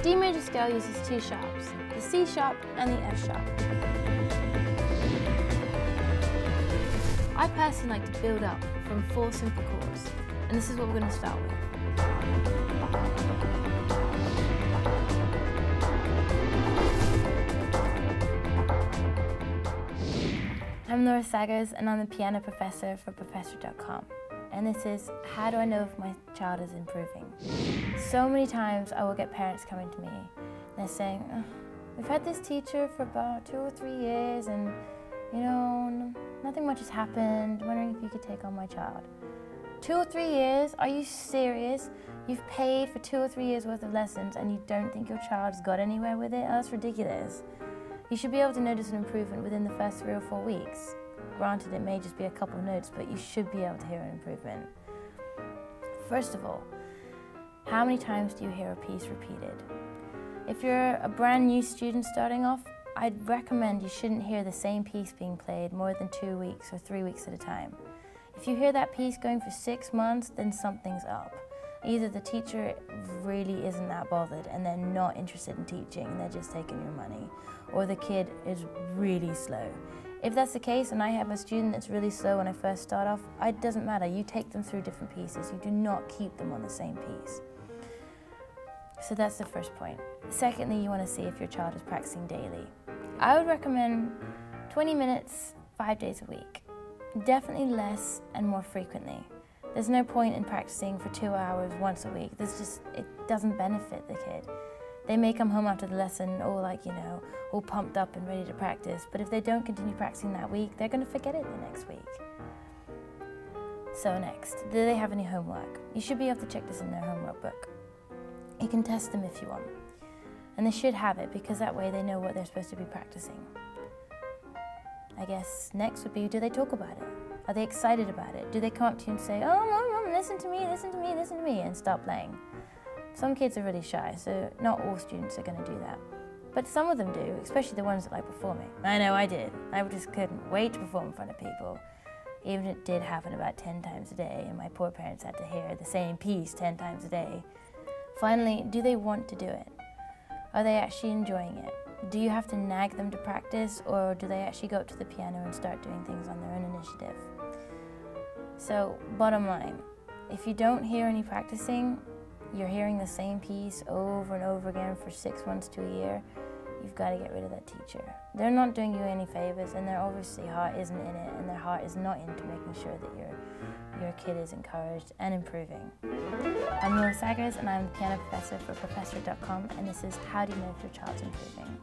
D major scale uses two sharps, the C sharp and the F sharp. I personally like to build up from 4 simple chords, and this is what we're going to start with. I'm Laura Saggers, and I'm the piano professor for Professor.com. And this is, how do I know if my child is improving? So many times I will get parents coming to me, and they're saying, we've had this teacher for about 2 or 3 years, and nothing much has happened, wondering if you could take on my child. 2 or 3 years? Are you serious? You've paid for 2 or 3 years worth of lessons and you don't think your child's got anywhere with it? Oh, that's ridiculous. You should be able to notice an improvement within the first 3 or 4 weeks. Granted, it may just be a couple of notes, but you should be able to hear an improvement. First of all, how many times do you hear a piece repeated? If you're a brand new student starting off, I'd recommend you shouldn't hear the same piece being played more than 2 weeks or 3 weeks at a time. If you hear that piece going for 6 months, then something's up. Either the teacher really isn't that bothered and they're not interested in teaching and they're just taking your money, or the kid is really slow. If that's the case and I have a student that's really slow when I first start off, it doesn't matter. You take them through different pieces. You do not keep them on the same piece. So that's the first point. Secondly, you want to see if your child is practicing daily. I would recommend 20 minutes, 5 days a week. Definitely less and more frequently. There's no point in practicing for 2 hours once a week. It doesn't benefit the kid. They may come home after the lesson all pumped up and ready to practice, but if they don't continue practicing that week, they're going to forget it the next week. So next, do they have any homework? You should be able to check this in their homework book. You can test them if you want. And they should have it, because that way they know what they're supposed to be practicing. I guess next would be, do they talk about it? Are they excited about it? Do they come up to you and say, oh, mom, listen to me, listen to me, listen to me, and start playing? Some kids are really shy, so not all students are going to do that. But some of them do, especially the ones that like performing. I know I did. I just couldn't wait to perform in front of people. Even if it did happen about 10 times a day, and my poor parents had to hear the same piece 10 times a day. Finally, do they want to do it? Are they actually enjoying it? Do you have to nag them to practice, or do they actually go up to the piano and start doing things on their own initiative? So, bottom line, if you don't hear any practicing, you're hearing the same piece over and over again for 6 months to a year, you've got to get rid of that teacher. They're not doing you any favors, and their obviously heart isn't in it, and their heart is not into making sure that your kid is encouraged and improving. I'm Laura Saggers, and I'm the piano professor for Professor.com, and this is How Do You Know If Your Child's Improving?